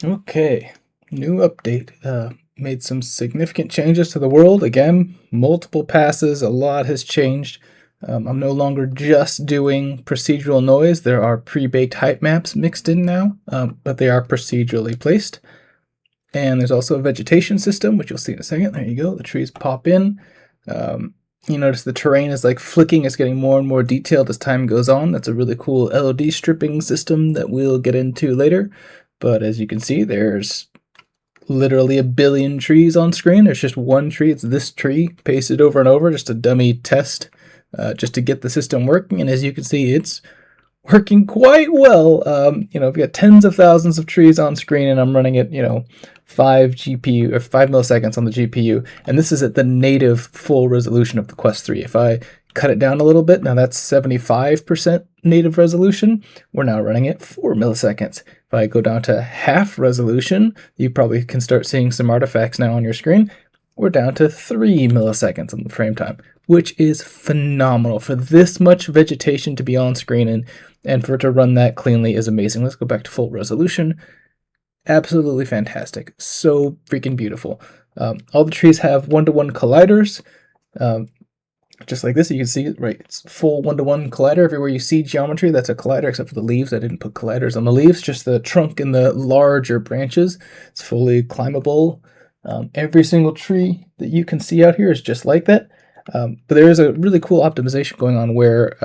Okay, new update. Made some significant changes to the world. Again, multiple passes, a lot has changed. I'm no longer just doing procedural noise. There are pre-baked height maps mixed in now, but they are procedurally placed. And there's also a vegetation system, which you'll see in a second. There you go. The trees pop in. You notice the terrain is like flicking. It's getting more and more detailed as time goes on. That's a really cool LOD stripping system that we'll get into later. But as you can see, there's literally a billion trees on screen. There's just one tree. It's this tree pasted over and over, just a dummy test, just to get the system working. And as you can see, it's working quite well. I've got tens of thousands of trees on screen, and I'm running it, 5 GPU or 5 milliseconds on the GPU, and this is at the native full resolution of the Quest 3. If I cut it down a little bit, now that's 75% native resolution. We're now running it 4 milliseconds. If I go down to half resolution, you probably can start seeing some artifacts now on your screen. We're down to 3 milliseconds on the frame time, which is phenomenal. For this much vegetation to be on screen and for it to run that cleanly is amazing. Let's go back to full resolution. Absolutely fantastic. So freaking beautiful. All the trees have one-to-one colliders. Just like this, you can see it, right? It's full one-to-one collider. Everywhere you see geometry, that's a collider, except for the leaves. I didn't put colliders on the leaves, just the trunk and the larger branches. It's fully climbable. Every single tree that you can see out here is just like that. But there is a really cool optimization going on where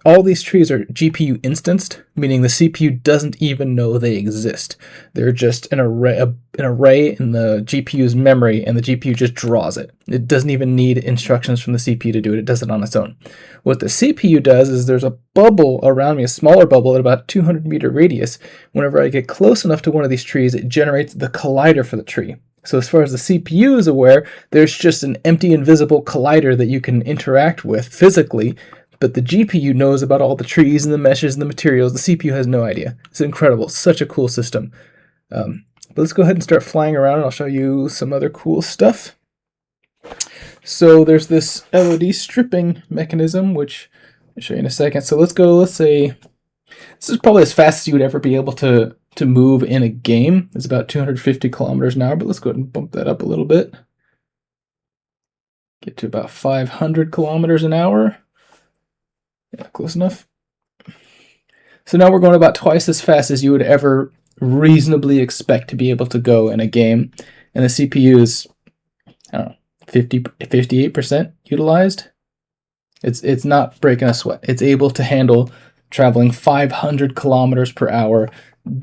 all these trees are GPU instanced, meaning the CPU doesn't even know they exist. They're just an array in the GPU's memory, and the GPU just draws it. It doesn't even need instructions from the CPU to do it. It does it on its own. What the CPU does is there's a bubble around me, a smaller bubble at about 200-meter radius. Whenever I get close enough to one of these trees, it generates the collider for the tree. So as far as the CPU is aware, there's just an empty invisible collider that you can interact with physically, but the GPU knows about all the trees and the meshes and the materials. The CPU has no idea. It's incredible. Such a cool system. But let's go ahead and start flying around, and I'll show you some other cool stuff. So there's this LOD stripping mechanism, which I'll show you in a second. So let's say this is probably as fast as you would ever be able to move in a game. It's about 250 kilometers an hour, but let's go ahead and bump that up a little bit. Get to about 500 kilometers an hour. Yeah, close enough. So now we're going about twice as fast as you would ever reasonably expect to be able to go in a game. And the CPU is, 58% utilized. It's not breaking a sweat. It's able to handle traveling 500 kilometers per hour,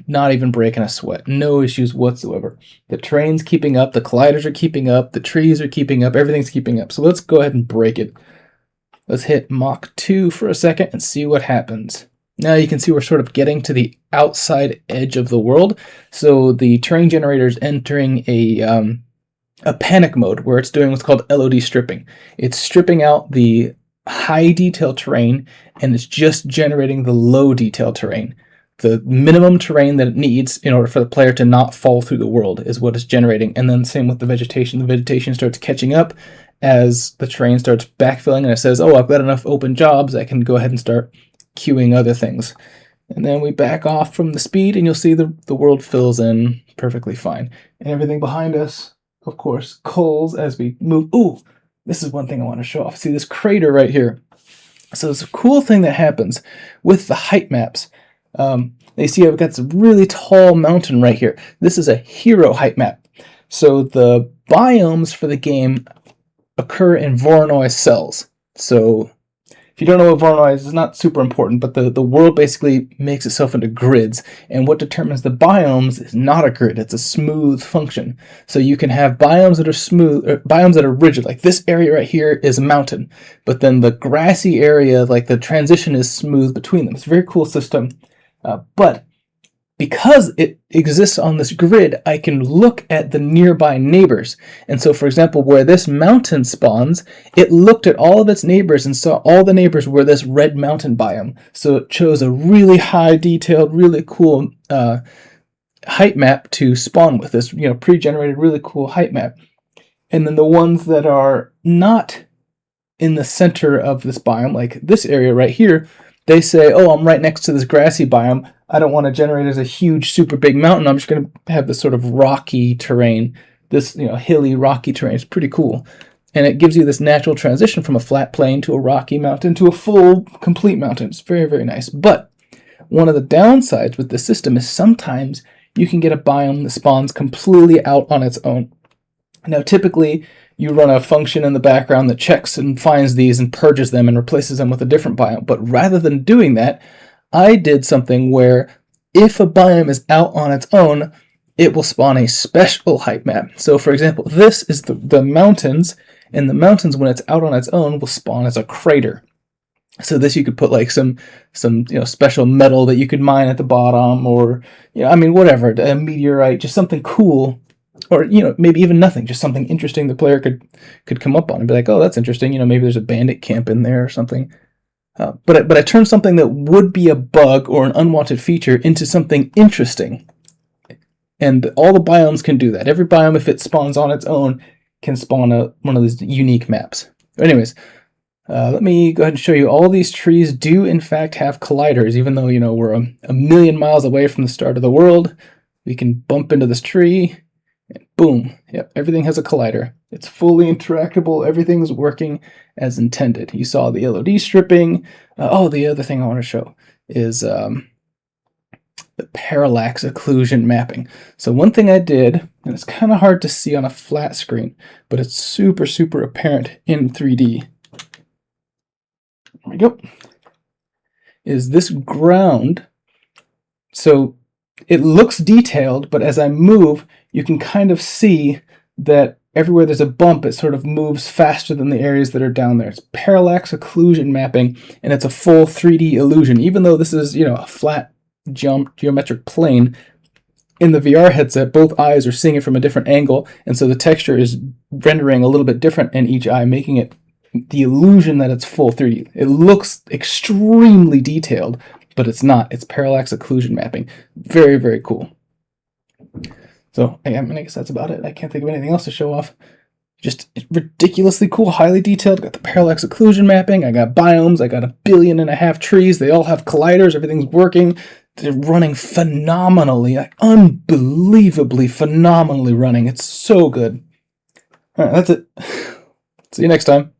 not even breaking a sweat. No issues whatsoever. The train's keeping up, the colliders are keeping up, the trees are keeping up, everything's keeping up. So let's go ahead and break it. Let's hit Mach 2 for a second and see what happens. Now you can see we're sort of getting to the outside edge of the world. So the terrain generator is entering a panic mode where it's doing what's called LOD stripping. It's stripping out the high detail terrain, and it's just generating the low detail terrain. The minimum terrain that it needs in order for the player to not fall through the world is what it's generating. And then same with the vegetation. The vegetation starts catching up as the terrain starts backfilling, and it says, oh, I've got enough open jobs, I can go ahead and start queuing other things. And then we back off from the speed, and you'll see the world fills in perfectly fine. And everything behind us, of course, culls as we move. Ooh! This is one thing I want to show off. See this crater right here. So it's a cool thing that happens with the height maps. You see I've got this really tall mountain right here. This is a hero height map. So the biomes for the game occur in Voronoi cells. So if you don't know what Voronoi is, it's not super important, but the world basically makes itself into grids, and what determines the biomes is not a grid, it's a smooth function. So you can have biomes that are smooth, or biomes that are rigid, like this area right here is a mountain, but then the grassy area, like the transition is smooth between them. It's a very cool system, but because it exists on this grid, I can look at the nearby neighbors. And so, for example, where this mountain spawns, it looked at all of its neighbors and saw all the neighbors were this red mountain biome. So it chose a really high detailed, really cool height map to spawn with, this pre-generated really cool height map. And then the ones that are not in the center of this biome, like this area right here, they say, oh, I'm right next to this grassy biome. I don't want to generate as a huge, super big mountain. I'm just going to have this sort of rocky terrain, this hilly, rocky terrain. It's pretty cool, and it gives you this natural transition from a flat plain to a rocky mountain to a full, complete mountain. It's very, very nice. But one of the downsides with the system is sometimes you can get a biome that spawns completely out on its own. Now, typically, you run a function in the background that checks and finds these and purges them and replaces them with a different biome. But rather than doing that, I did something where if a biome is out on its own, it will spawn a special height map. So, for example, this is the mountains, and the mountains, when it's out on its own, will spawn as a crater. So this you could put like some special metal that you could mine at the bottom, or whatever, a meteorite, just something cool, or maybe even nothing, just something interesting the player could come up on and be like, oh, that's interesting. Maybe there's a bandit camp in there or something. But I turned something that would be a bug or an unwanted feature into something interesting, and all the biomes can do that. Every biome, if it spawns on its own, can spawn one of these unique maps. But anyways. Let me go ahead and show you. All these trees do, in fact, have colliders, even though, we're a million miles away from the start of the world. We can bump into this tree, and boom. Yep, everything has a collider. It's fully interactable. Everything's working as intended. You saw the LOD stripping. The other thing I want to show is the parallax occlusion mapping. So one thing I did, and it's kind of hard to see on a flat screen, but it's super, super apparent in 3D. There we go. Is this ground. So it looks detailed, but as I move, you can kind of see that everywhere there's a bump, it sort of moves faster than the areas that are down there. It's parallax occlusion mapping, and it's a full 3D illusion. Even though this is, a flat geometric plane, in the VR headset, both eyes are seeing it from a different angle, and so the texture is rendering a little bit different in each eye, making it the illusion that it's full 3D. It looks extremely detailed, but it's not. It's parallax occlusion mapping. Very, very cool. So, I guess that's about it. I can't think of anything else to show off. Just ridiculously cool, highly detailed. Got the parallax occlusion mapping. I got biomes. I got 1.5 billion trees. They all have colliders. Everything's working. They're running phenomenally, unbelievably phenomenally running. It's so good. All right, that's it. See you next time.